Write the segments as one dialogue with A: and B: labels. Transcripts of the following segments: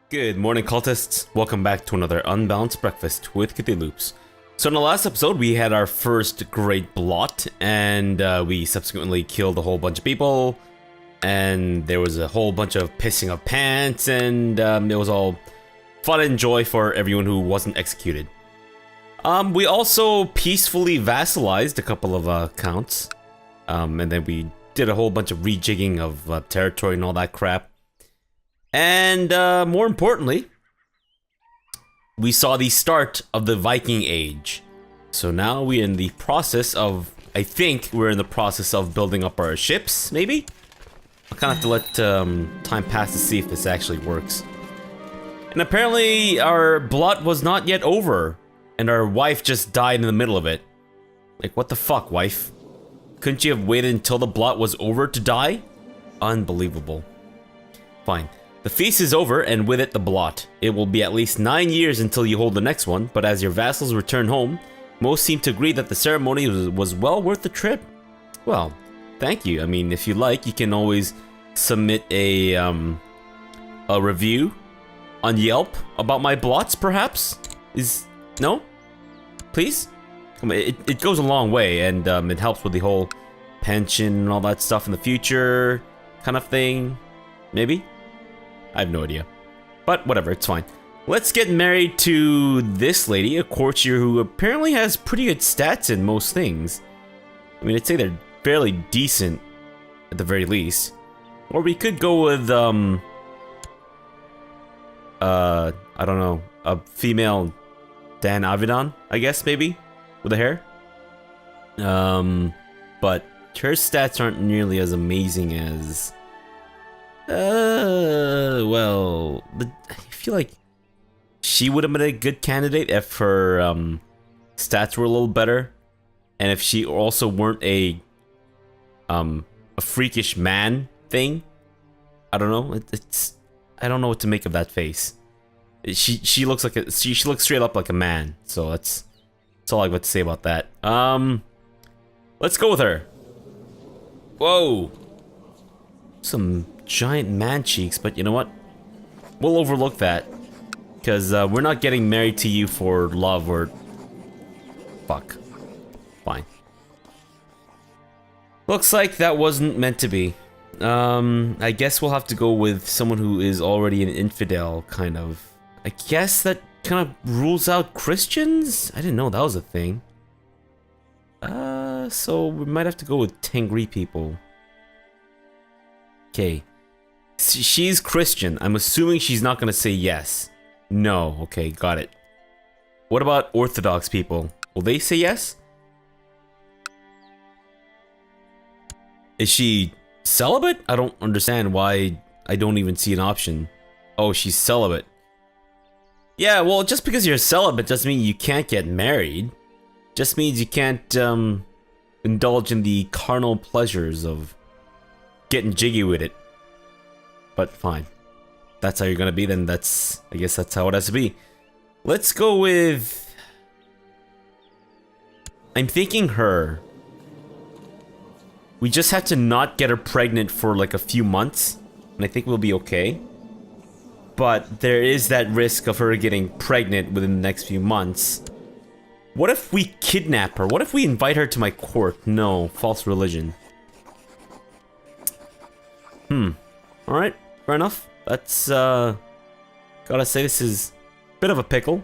A: Good morning, cultists. Welcome back to another Unbalanced Breakfast with Cthulhu's. So in the last episode, we had our first great blot, and we subsequently killed a whole bunch of people, and there was a whole bunch of pissing of pants, and it was all fun and joy for everyone who wasn't executed. We also peacefully vassalized a couple of counts, and then we did a whole bunch of rejigging of territory and all that crap. And more importantly, we saw the start of the Viking Age. So now we're in the process of, I think we're in the process of building up our ships, maybe? I'll kind of have to let time pass to see if this actually works. And apparently our blot was not yet over, and our wife just died in the middle of it. Like, what the fuck, wife? Couldn't you have waited until the blot was over to die? Unbelievable. Fine. The feast is over, and with it the blot. It will be at least 9 years until you hold the next one, but as your vassals return home, most seem to agree that the ceremony was well worth the trip. Well, thank you. I mean, if you like, you can always submit a review on Yelp about my blots, perhaps? No? Please? Come on, it goes a long way, and it helps with the whole pension and all that stuff in the future kind of thing. Maybe? I have no idea. But whatever, it's fine. Let's get married to this lady, a courtier who apparently has pretty good stats in most things. I mean, I'd say they're fairly decent, at the very least. Or we could go with, I don't know, a female Dan Avidan, I guess, maybe? With the hair? But her stats aren't nearly as amazing as... well, I feel like she would have been a good candidate if her stats were a little better, and if she also weren't a freakish man thing. I don't know. I don't know what to make of that face. She looks like she looks straight up like a man. So that's all I've got to say about that. Let's go with her. Whoa. Some giant man cheeks, but you know what? We'll overlook that. Because we're not getting married to you for love or... Fuck. Fine. Looks like that wasn't meant to be. I guess we'll have to go with someone who is already an infidel, kind of. I guess that kind of rules out Christians? I didn't know that was a thing. So we might have to go with Tengri people. Okay. She's Christian. I'm assuming she's not gonna say yes. No. Okay, got it. What about Orthodox people? Will they say yes? Is she celibate? I don't understand why I don't even see an option. Oh, she's celibate. Yeah, well, just because you're celibate doesn't mean you can't get married. Just means you can't indulge in the carnal pleasures of getting jiggy with it. But fine. That's how you're gonna be, then I guess that's how it has to be. Let's go with... I'm thinking her. We just have to not get her pregnant for like a few months, and I think we'll be okay. But there is that risk of her getting pregnant within the next few months. What if we kidnap her? What if we invite her to my court? No, false religion. Alright, fair enough. That's, gotta say this is a bit of a pickle.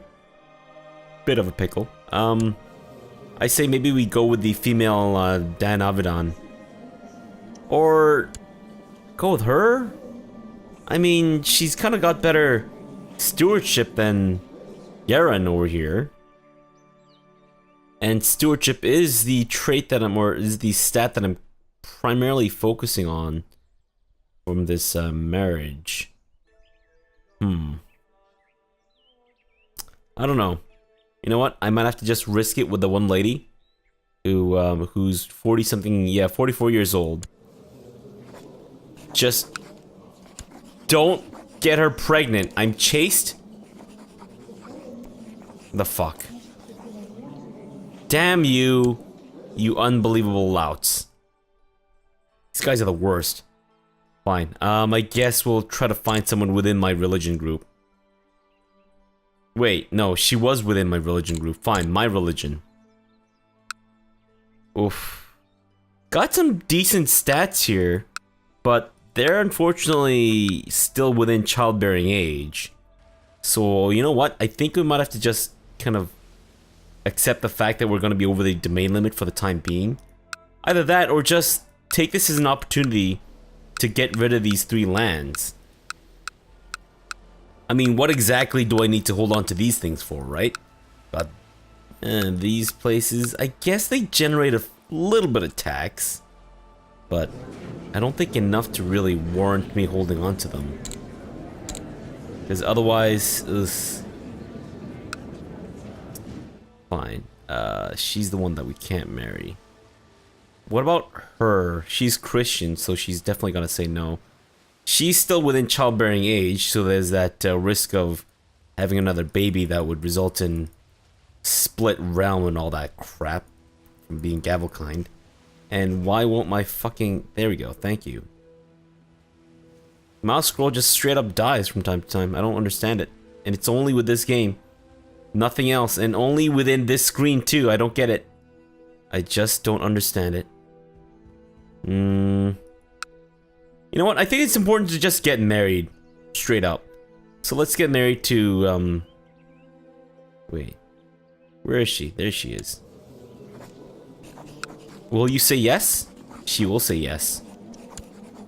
A: Bit of a pickle. I say maybe we go with the female, Dan Avidan. Or go with her? I mean, she's kind of got better stewardship than Yaren over here. And stewardship is the trait that is the stat that I'm primarily focusing on from this marriage. I don't know. You know what? I might have to just risk it with the one lady who's 40-something, yeah, 44 years old. Just don't get her pregnant. I'm chaste. The fuck. Damn you, you unbelievable louts. These guys are the worst. Fine. I guess we'll try to find someone within my religion group. Wait, no, she was within my religion group. Fine, my religion. Oof. Got some decent stats here, but they're unfortunately still within childbearing age. So, you know what? I think we might have to just kind of accept the fact that we're going to be over the domain limit for the time being. Either that, or just take this as an opportunity to get rid of these 3 lands. I mean, what exactly do I need to hold on to these things for, right? But these places, I guess they generate a little bit of tax, but I don't think enough to really warrant me holding on to them. Because otherwise, fine. She's the one that we can't marry. What about her? She's Christian, so she's definitely gonna say no. She's still within childbearing age, so there's that risk of having another baby that would result in split realm and all that crap from being Gavelkind. And why won't my fucking... There we go, thank you. Mouse scroll just straight up dies from time to time. I don't understand it. And it's only with this game. Nothing else. And only within this screen too. I don't get it. I just don't understand it. You know what? I think it's important to just get married. Straight up. So let's get married to, wait. Where is she? There she is. Will you say yes? She will say yes.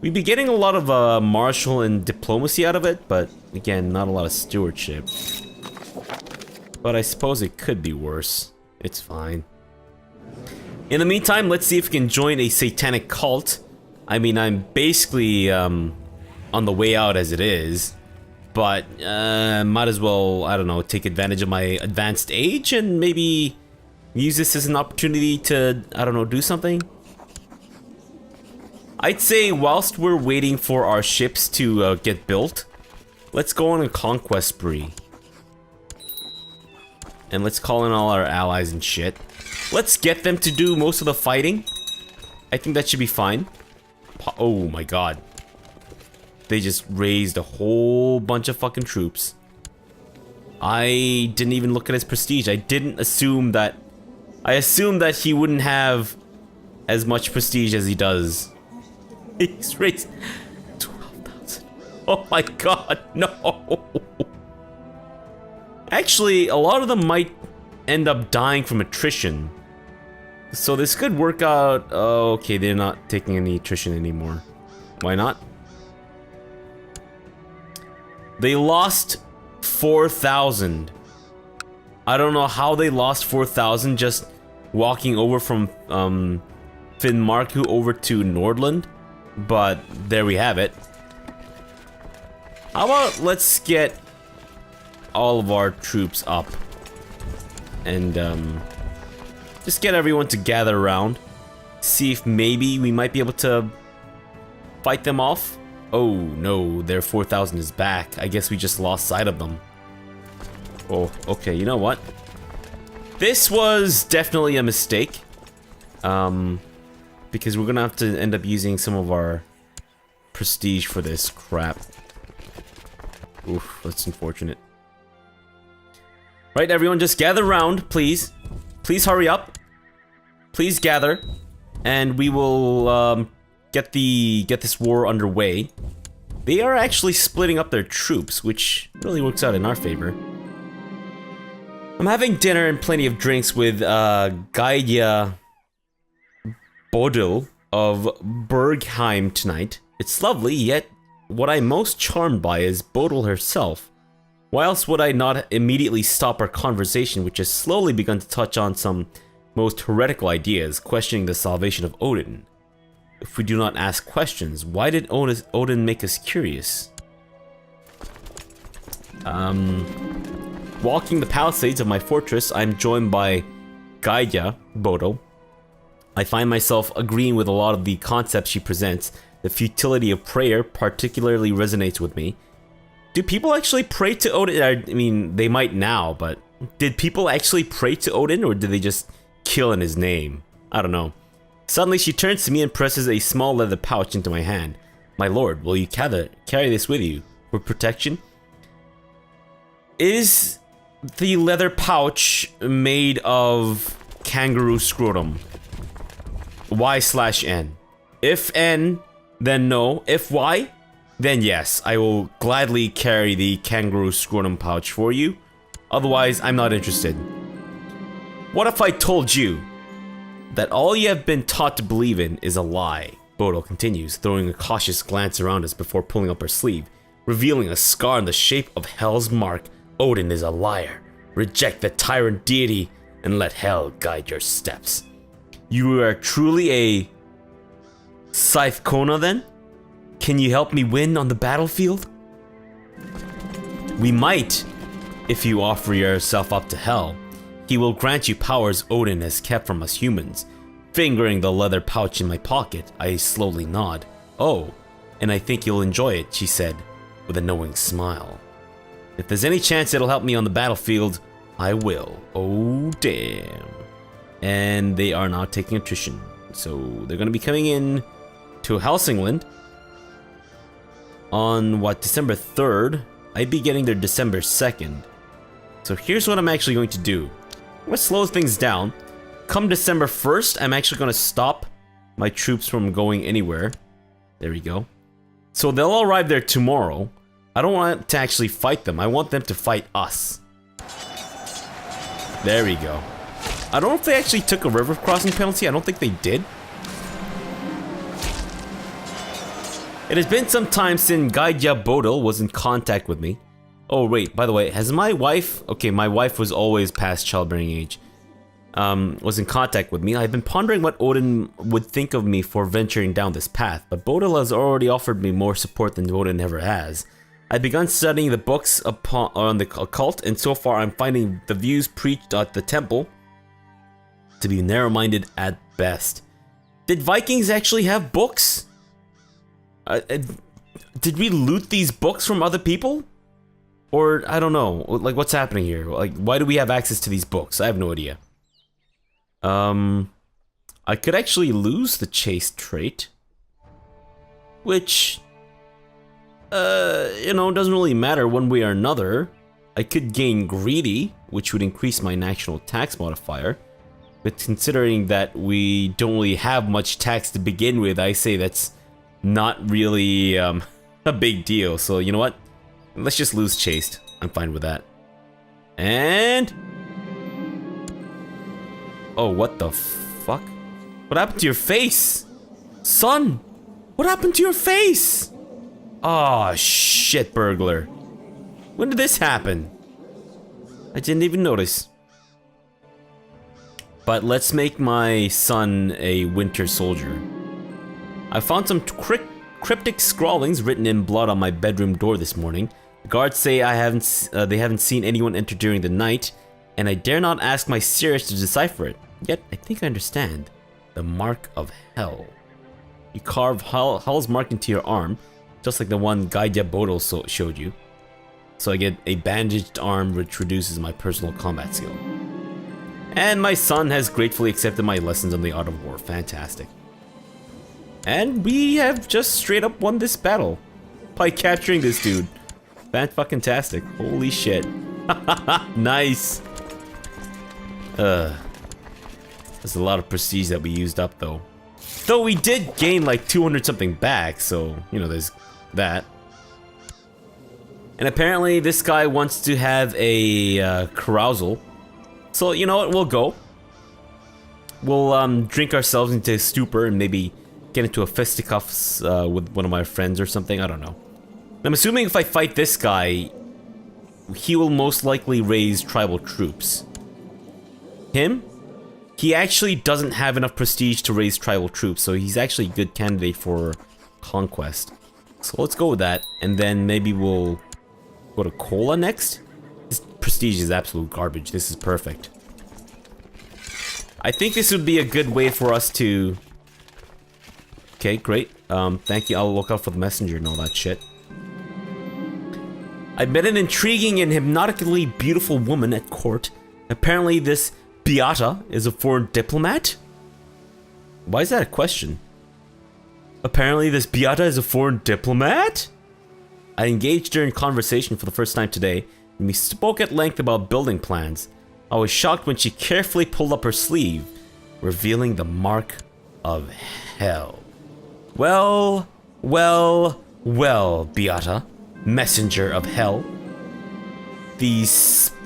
A: We'd be getting a lot of martial and diplomacy out of it, but again, not a lot of stewardship. But I suppose it could be worse. It's fine. In the meantime, let's see if we can join a satanic cult. I mean, I'm basically on the way out as it is, but might as well, I don't know, take advantage of my advanced age and maybe use this as an opportunity to, I don't know, do something. I'd say whilst we're waiting for our ships to get built, let's go on a conquest spree. And let's call in all our allies and shit. Let's get them to do most of the fighting. I think that should be fine. Oh my god. They just raised a whole bunch of fucking troops. I didn't even look at his prestige. I didn't assume that... I assumed that he wouldn't have as much prestige as he does. He's raised 12,000. Oh my god, no! Actually, a lot of them might end up dying from attrition. So this could work out... Oh, okay, they're not taking any attrition anymore. Why not? They lost 4,000. I don't know how they lost 4,000 just walking over from Finnmark over to Nordland. But there we have it. How about let's get all of our troops up. And just get everyone to gather around. See if maybe we might be able to fight them off. Oh no, their 4,000 is back. I guess we just lost sight of them. Oh, okay, you know what? This was definitely a mistake. Because we're gonna have to end up using some of our prestige for this crap. Oof, that's unfortunate. Right, everyone, just gather around, please. Please hurry up. Please gather, and we will get this war underway. They are actually splitting up their troops, which really works out in our favor. I'm having dinner and plenty of drinks with Gaia Bodil of Bergheim tonight. It's lovely, yet what I'm most charmed by is Bodil herself. Why else would I not immediately stop our conversation, which has slowly begun to touch on some most heretical ideas, questioning the salvation of Odin? If we do not ask questions, why did Odin make us curious? Walking the palisades of my fortress, I'm joined by Gaia Bodil. I find myself agreeing with a lot of the concepts she presents. The futility of prayer particularly resonates with me. Do people actually pray to Odin? I mean, they might now, but did people actually pray to Odin, or did they just kill in his name? I don't know. Suddenly she turns to me and presses a small leather pouch into my hand. My lord, will you carry this with you for protection? Is the leather pouch made of kangaroo scrotum. Y/N. If N, then no. If Y, then yes. I will gladly carry the kangaroo scrotum pouch for you. Otherwise, I'm not interested. What if I told you that all you have been taught to believe in is a lie? Bodo continues, throwing a cautious glance around us before pulling up her sleeve, revealing a scar in the shape of Hell's mark. Odin is a liar. Reject the tyrant deity and let Hell guide your steps. You are truly a Scythe Kona then? Can you help me win on the battlefield? We might, if you offer yourself up to Hell. He will grant you powers Odin has kept from us humans. Fingering the leather pouch in my pocket, I slowly nod. Oh, and I think you'll enjoy it, she said, with a knowing smile. If there's any chance it'll help me on the battlefield, I will. Oh, damn. And they are now taking attrition. So they're going to be coming in to Helsingland on, what, December 3rd? I'd be getting there December 2nd. So here's what I'm actually going to do. I'm going to slow things down. Come December 1st, I'm actually going to stop my troops from going anywhere. There we go. So they'll arrive there tomorrow. I don't want to actually fight them. I want them to fight us. There we go. I don't know if they actually took a river crossing penalty. I don't think they did. It has been some time since Gaia Bodil was in contact with me. Oh wait, by the way, has my wife... Okay, my wife was always past childbearing age. Was in contact with me. I've been pondering what Odin would think of me for venturing down this path, but Bodil has already offered me more support than Odin ever has. I've begun studying the books on the occult, and so far I'm finding the views preached at the temple to be narrow-minded at best. Did Vikings actually have books? Did we loot these books from other people? Or, I don't know, like what's happening here? Like, why do we have access to these books? I have no idea. I could actually lose the chase trait, which, you know, doesn't really matter one way or another. I could gain greedy, which would increase my national tax modifier, but considering that we don't really have much tax to begin with, I say that's not really, a big deal. So, you know what? Let's just lose chased. I'm fine with that. And... oh, what the fuck? What happened to your face? Son! What happened to your face? Aw, oh, shit, burglar. When did this happen? I didn't even notice. But let's make my son a winter soldier. I found some cryptic scrawlings written in blood on my bedroom door this morning. The guards say they haven't seen anyone enter during the night, and I dare not ask my Sirius to decipher it. Yet, I think I understand. The mark of Hell. You carve Hell's mark into your arm, just like the one Gaia Bodil showed you. So I get a bandaged arm, which reduces my personal combat skill. And my son has gratefully accepted my lessons on the art of war. Fantastic. And we have just straight up won this battle by capturing this dude. Fan-fucking-tastic. Holy shit. Nice. There's a lot of prestige that we used up, though. Though we did gain like 200 something back, so, you know, there's that. And apparently this guy wants to have a carousal. So, you know what, we'll go. We'll drink ourselves into a stupor and maybe get into a fisticuffs with one of my friends or something, I don't know. I'm assuming if I fight this guy, he will most likely raise tribal troops. Him? He actually doesn't have enough prestige to raise tribal troops, so he's actually a good candidate for Conquest. So let's go with that, and then maybe we'll go to Kola next? This prestige is absolute garbage. This is perfect. I think this would be a good way for us to... Okay, great. Thank you. I'll look out for the messenger and all that shit. I met an intriguing and hypnotically beautiful woman at court. Apparently this Viata is a foreign diplomat? Why is that a question? Apparently this Viata is a foreign diplomat? I engaged her in conversation for the first time today, and we spoke at length about building plans. I was shocked when she carefully pulled up her sleeve, revealing the mark of hell. Well, well, well, Viata, messenger of hell. The Spookuna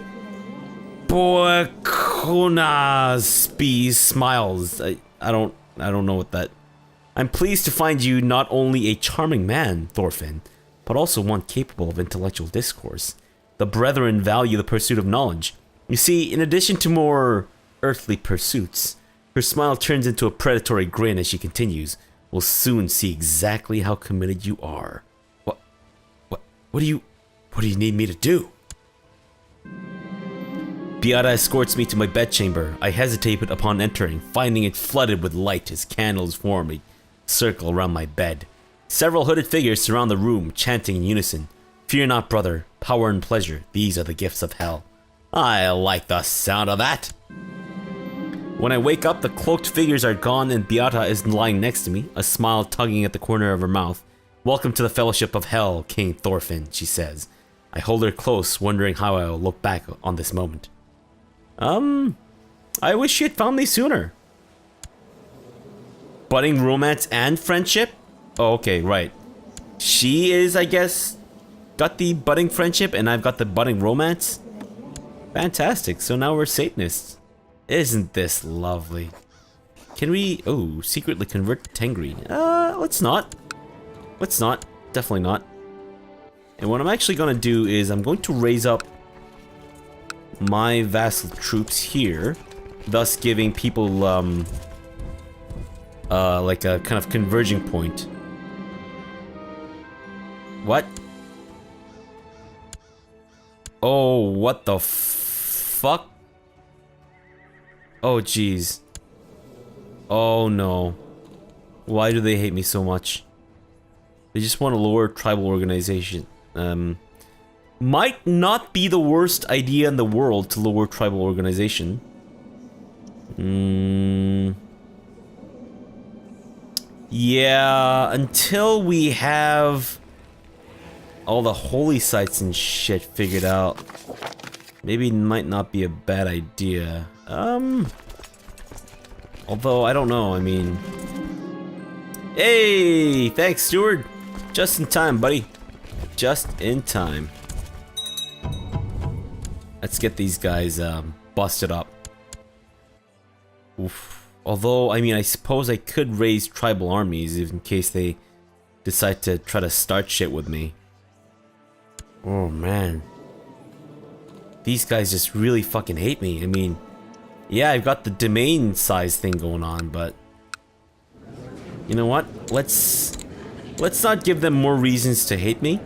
A: smiles. I don't know what that. I'm pleased to find you not only a charming man, Thorfinn, but also one capable of intellectual discourse. The brethren value the pursuit of knowledge. You see, in addition to more earthly pursuits, her smile turns into a predatory grin as she continues. We'll soon see exactly how committed you are. What do you need me to do? Viata escorts me to my bedchamber. I hesitated upon entering, finding it flooded with light as candles form a circle around my bed. Several hooded figures surround the room, chanting in unison. Fear not, brother. Power and pleasure. These are the gifts of hell. I like the sound of that. When I wake up, the cloaked figures are gone and Viata is lying next to me, a smile tugging at the corner of her mouth. Welcome to the fellowship of hell, King Thorfinn, she says. I hold her close, wondering how I will look back on this moment. I wish she had found me sooner. Budding romance and friendship? Oh, okay, right. She is, I guess, got the budding friendship and I've got the budding romance. Fantastic, so now we're Satanists. Isn't this lovely? Can we, secretly convert to Tengri? Let's not. Let's not. Definitely not. And what I'm actually gonna do is I'm going to raise up my vassal troops here, thus giving people, like a kind of converging point. What? Oh, what the fuck? Oh, jeez. Oh, no. Why do they hate me so much? They just want to lower tribal organization. Might not be the worst idea in the world to lower tribal organization. Yeah, until we have all the holy sites and shit figured out, maybe it might not be a bad idea. Although, I don't know, I mean... Hey! Thanks, Steward! Just in time, buddy. Just in time. Let's get these guys, busted up. Oof. Although, I mean, I suppose I could raise tribal armies in case they decide to try to start shit with me. Oh, man. These guys just really fucking hate me. I mean, yeah, I've got the domain size thing going on, but... You know what? Let's not give them more reasons to hate me.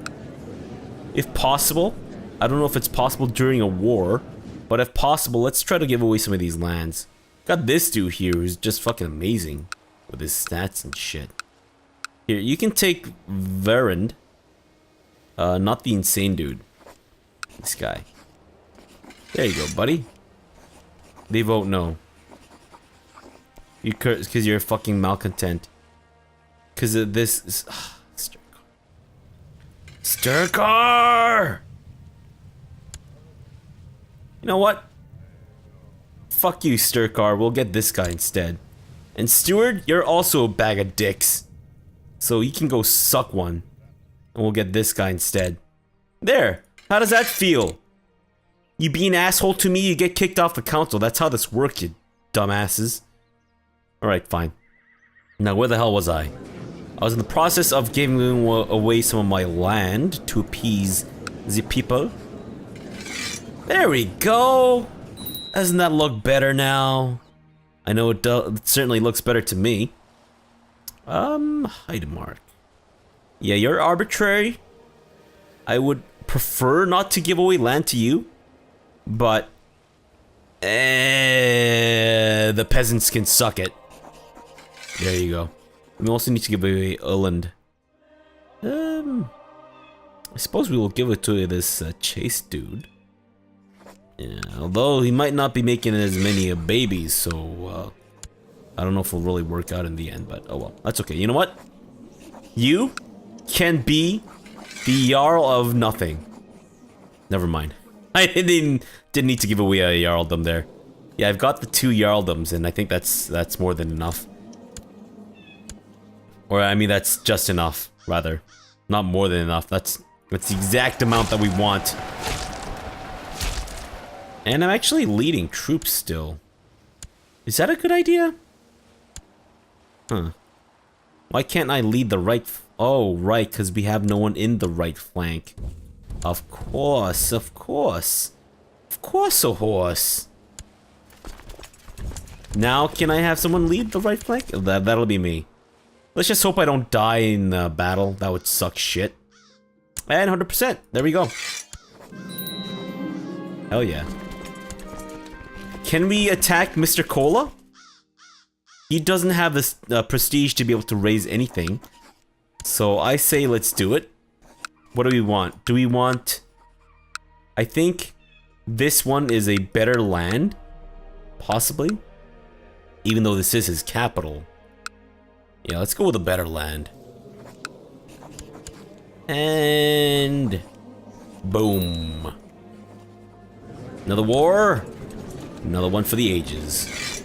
A: If possible. I don't know if it's possible during a war, but if possible, let's try to give away some of these lands. Got this dude here who's just fucking amazing with his stats and shit. Here, you can take Verand. Not the insane dude. This guy. There you go, buddy. They vote no. Because you're a fucking malcontent. Because of this... Sturkar! You know what? Fuck you, Sturkar. We'll get this guy instead. And Steward, you're also a bag of dicks. So you can go suck one. And we'll get this guy instead. There! How does that feel? You be an asshole to me, you get kicked off the council. That's how this works, you dumbasses. Alright, fine. Now, where the hell was I? I was in the process of giving away some of my land to appease the people. There we go! Doesn't that look better now? I know it certainly looks better to me. Heidemark. Yeah, you're arbitrary. I would prefer not to give away land to you. But... the peasants can suck it. There you go. We also need to give away Öland. I suppose we will give it to this Chase dude. Yeah, although he might not be making as many babies, so I don't know if it'll really work out in the end, but oh well. That's okay. You know what? You can be the Jarl of nothing. Never mind. I didn't need to give away a Jarldom there. Yeah, I've got the 2 Jarldoms, and I think that's more than enough. Or, I mean, that's just enough, rather. Not more than enough. That's the exact amount that we want. And I'm actually leading troops still. Is that a good idea? Huh. Why can't I lead the right... Oh, right, because we have no one in the right flank. Of course, of course. Of course, a horse. Now, can I have someone lead the right flank? That'll be me. Let's just hope I don't die in the battle. That would suck shit. And 100%. There we go. Hell yeah. Can we attack Mr. Cola? He doesn't have this prestige to be able to raise anything. So I say let's do it. What do we want? Do we want... I think this one is a better land. Possibly. Even though this is his capital. Yeah, let's go with a better land. And... boom. Another war. Another one for the ages.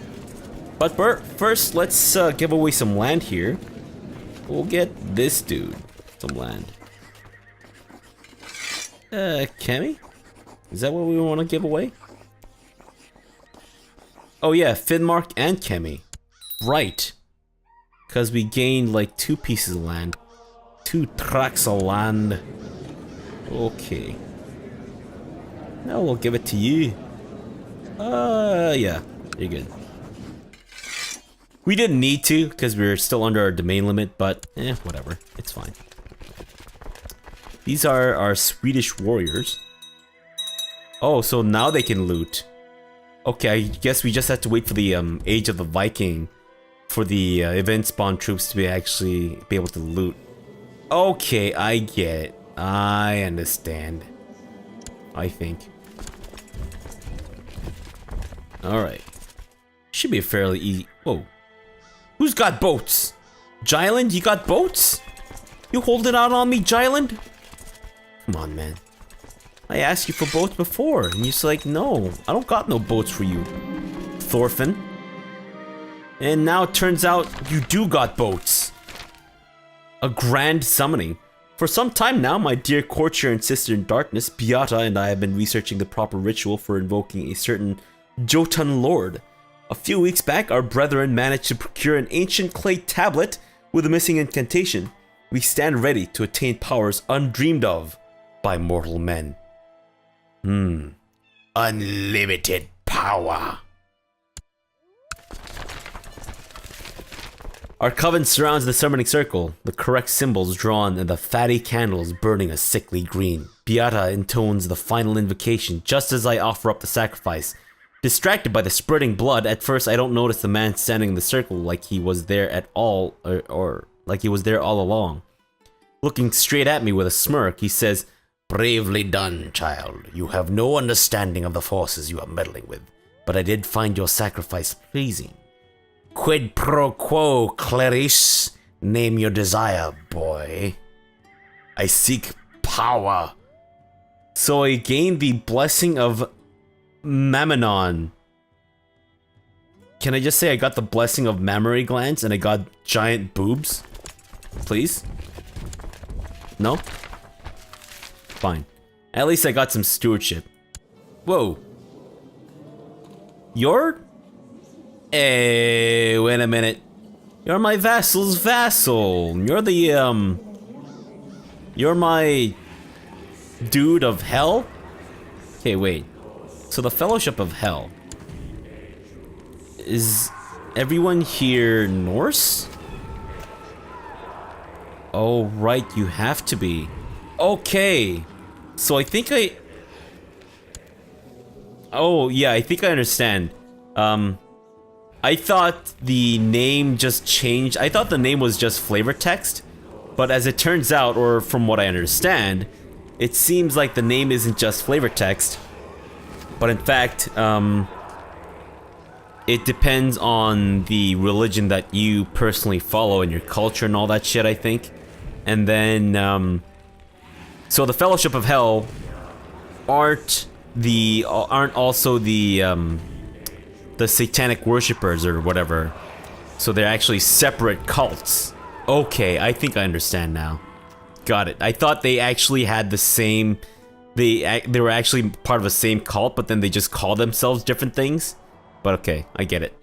A: But first, let's give away some land here. We'll get this dude some land. Kemi? Is that what we want to give away? Oh yeah, Finnmark and Kemi. Right. Because we gained like 2 pieces of land. 2 tracts of land. Okay. Now we'll give it to you. Yeah. You're good. We didn't need to, because we were still under our domain limit, but whatever. It's fine. These are our Swedish warriors. Oh, so now they can loot. Okay, I guess we just have to wait for the Age of the Viking for the event spawn troops to be able to loot. Okay, I get it. I understand. I think. Alright. Should be a fairly easy... Whoa. Who's got boats? Jyland, you got boats? You holding out on me, Jyland? Come on, man. I asked you for boats before, and you're like, no, I don't got no boats for you, Thorfinn. And now it turns out you do got boats. A grand summoning. For some time now, my dear courtier and sister in darkness, Viata, and I have been researching the proper ritual for invoking a certain Jotun lord. A few weeks back, our brethren managed to procure an ancient clay tablet with a missing incantation. We stand ready to attain powers undreamed of by mortal men. Unlimited power. Our coven surrounds the summoning circle, the correct symbols drawn and the fatty candles burning a sickly green. Viata intones the final invocation just as I offer up the sacrifice. Distracted by the spurting blood, at first I don't notice the man standing in the circle like he was there at all, or like he was there all along. Looking straight at me with a smirk, he says, "Bravely done, child. You have no understanding of the forces you are meddling with, but I did find your sacrifice pleasing. Quid pro quo, Clarice. Name your desire, boy. I seek power." So I gained the blessing of Mammonon. Can I just say I got the blessing of mammary glands and I got giant boobs? Please? No? Fine. At least I got some stewardship. Whoa. You're... Hey, wait a minute. You're my vassal's vassal. You're the, You're my... dude of hell? Okay, wait. So the Fellowship of Hell. Is everyone here Norse? Oh, right, you have to be. Okay. So I think I... Oh, yeah, I think I understand. I thought the name just changed. I thought the name was just flavor text. But as it turns out, or from what I understand, it seems like the name isn't just flavor text. But in fact, it depends on the religion that you personally follow and your culture and all that shit, I think. And then, so the Fellowship of Hell aren't aren't also the satanic worshippers or whatever. So they're actually separate cults. Okay, I think I understand now. Got it. I thought they actually had the same. They were actually part of the same cult, but then they just call themselves different things. But okay, I get it.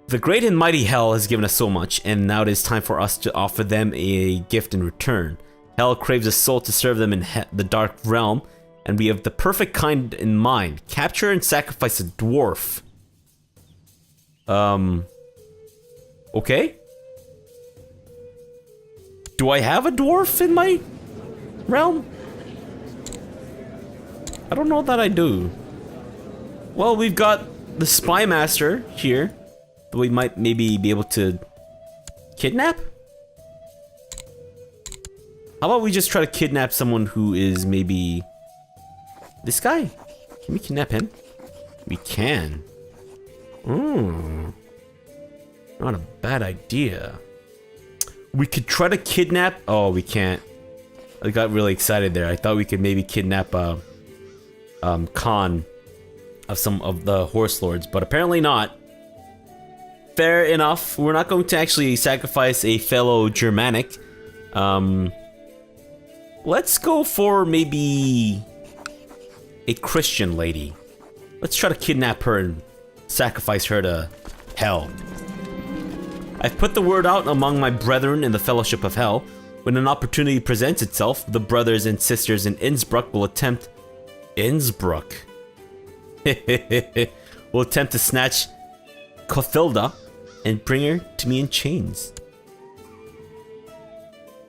A: The great and mighty Hell has given us so much, and now it is time for us to offer them a gift in return. Hell craves a soul to serve them in the Dark Realm, and we have the perfect kind in mind. Capture and sacrifice a dwarf. Okay. Do I have a dwarf in my realm? I don't know that I do. Well, we've got the Spy Master here that we might maybe be able to kidnap? How about we just try to kidnap someone who is maybe this guy? Can we kidnap him? We can. Not a bad idea. We could try to kidnap. Oh, we can't. I got really excited there. I thought we could maybe kidnap Khan of some of the horse lords, but apparently not. Fair enough. We're not going to actually sacrifice a fellow Germanic. Let's go for maybe a Christian lady. Let's try to kidnap her and sacrifice her to Hell. I've put the word out among my brethren in the Fellowship of Hell. When an opportunity presents itself, the brothers and sisters in Innsbruck will attempt... Innsbruck? will attempt to snatch Cothilda and bring her to me in chains.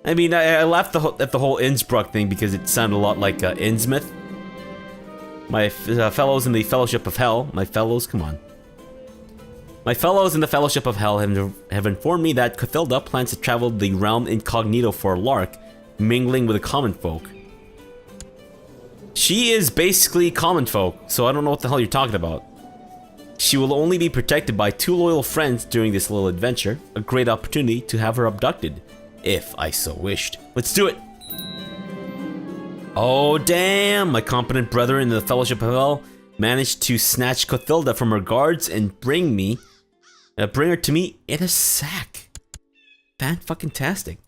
A: I mean, I laughed at the whole Innsbruck thing because it sounded a lot like Innsmouth. My fellows in the Fellowship of Hell, my fellows, come on. My fellows in the Fellowship of Hell have informed me that Cothilda plans to travel the realm incognito for a lark, mingling with the common folk. She is basically common folk, so I don't know what the hell you're talking about. She will only be protected by 2 loyal friends during this little adventure, a great opportunity to have her abducted, if I so wished. Let's do it! Oh damn! My competent brethren in the Fellowship of Hell managed to snatch Cothilda from her guards and bring her to me in a sack. Fan-fucking-tastic.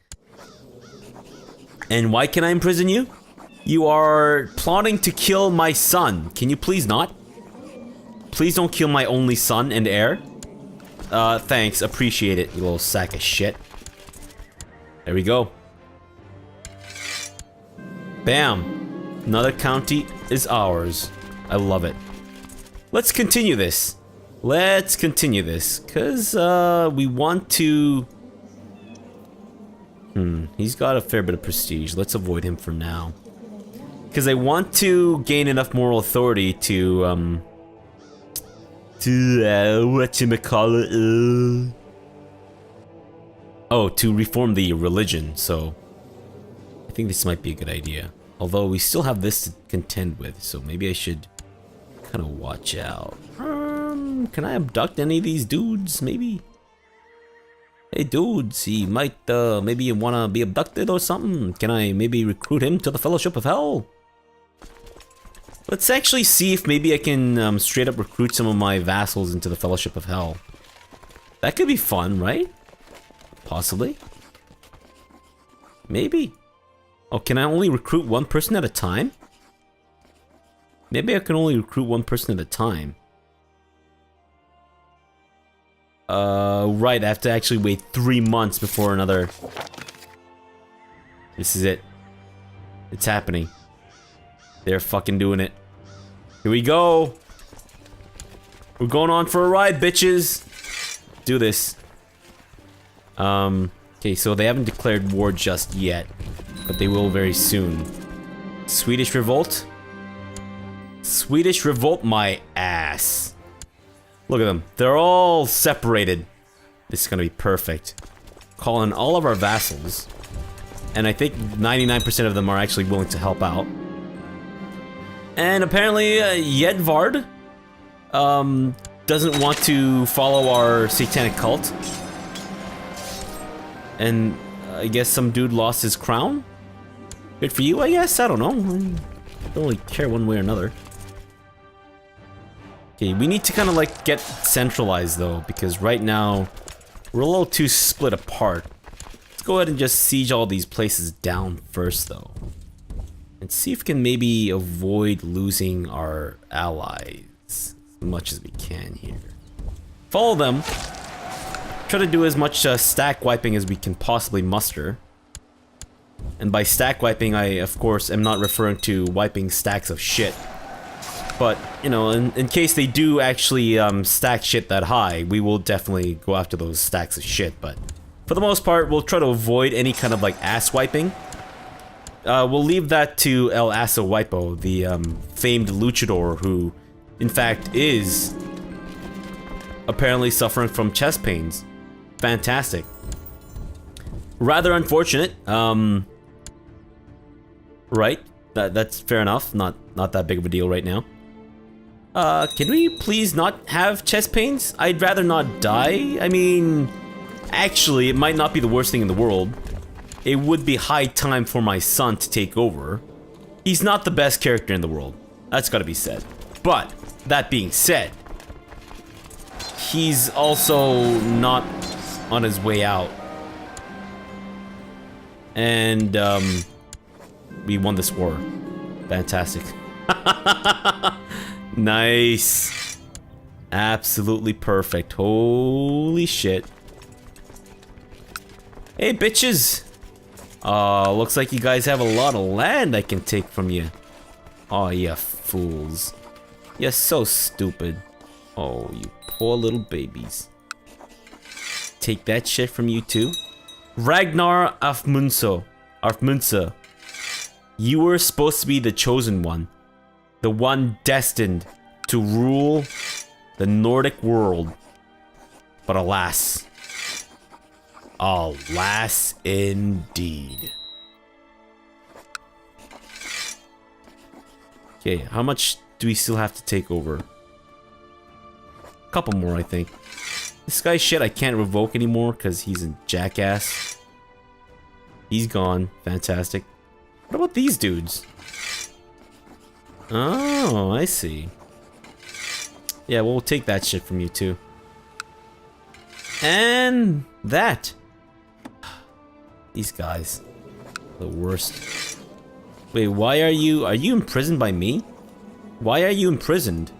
A: And why can I imprison you? You are plotting to kill my son. Can you please not? Please don't kill my only son and heir. Thanks. Appreciate it, you little sack of shit. There we go. Bam. Another county is ours. I love it. Let's continue this. Let's continue this. Because, we want to... He's got a fair bit of prestige. Let's avoid him for now. Because I want to gain enough moral authority to, whatchamacallit, oh, to reform the religion, so... I think this might be a good idea. Although we still have this to contend with, so maybe I should kind of watch out. Can I abduct any of these dudes, maybe? Hey dudes, he might, maybe you wanna be abducted or something? Can I maybe recruit him to the Fellowship of Hell? Let's actually see if maybe I can straight up recruit some of my vassals into the Fellowship of Hell. That could be fun, right? Possibly. Maybe. Oh, can I only recruit one person at a time? Maybe I can only recruit one person at a time. Right, I have to actually wait 3 months before another... This is it. It's happening. They're fucking doing it. Here we go! We're going on for a ride, bitches! Do this. Okay, so they haven't declared war just yet, but they will very soon. Swedish Revolt? Swedish Revolt my ass. Look at them. They're all separated. This is gonna be perfect. Call in all of our vassals. And I think 99% of them are actually willing to help out. And apparently, Jedvard doesn't want to follow our satanic cult. And I guess some dude lost his crown? Good for you, I guess? I don't know. Don't really care one way or another. Okay, we need to kind of like get centralized though, because right now we're a little too split apart. Let's go ahead and just siege all these places down first though. And see if we can maybe avoid losing our allies as much as we can here. Follow them. Try to do as much stack wiping as we can possibly muster. And by stack wiping, I of course am not referring to wiping stacks of shit. But, you know, in case they do actually stack shit that high, we will definitely go after those stacks of shit. But for the most part, we'll try to avoid any kind of like ass wiping. We'll leave that to El Aso Wipo, the famed luchador who, in fact, is apparently suffering from chest pains. Fantastic. Rather unfortunate. Right? That's fair enough. Not that big of a deal right now. Can we please not have chest pains? I'd rather not die. I mean, actually, it might not be the worst thing in the world. It would be high time for my son to take over. He's not the best character in the world. That's gotta be said. But, that being said, he's also not on his way out. And, we won this war. Fantastic. Nice. Absolutely perfect. Holy shit. Hey, bitches. Looks like you guys have a lot of land I can take from you. Oh, you fools. You're so stupid. Oh, you poor little babies. Take that shit from you too. Ragnar Afmundsa. You were supposed to be the chosen one. The one destined to rule the Nordic world. But alas. Alas indeed. Okay, how much do we still have to take over? A couple more, I think. This guy's shit I can't revoke anymore because he's a jackass. He's gone. Fantastic. What about these dudes? Oh, I see. Yeah, we'll take that shit from you too. And that. These guys. The worst. Wait, why are you imprisoned by me? Why are you imprisoned?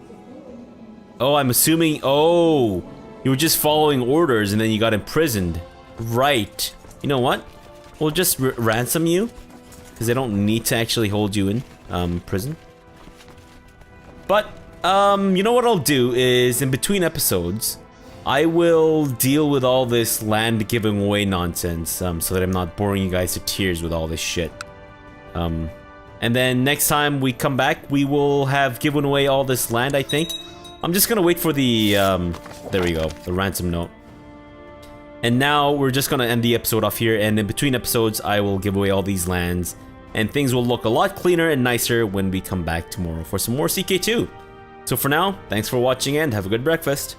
A: Oh, I'm assuming, oh, you were just following orders and then you got imprisoned. Right. You know what? We'll just ransom you. Because they don't need to actually hold you in prison. But, you know what I'll do is, in between episodes, I will deal with all this land giving away nonsense, so that I'm not boring you guys to tears with all this shit. And then next time we come back, we will have given away all this land, I think. I'm just gonna wait for the, there we go, the ransom note. And now we're just gonna end the episode off here, and in between episodes, I will give away all these lands, and things will look a lot cleaner and nicer when we come back tomorrow for some more CK2. So for now, thanks for watching and have a good breakfast.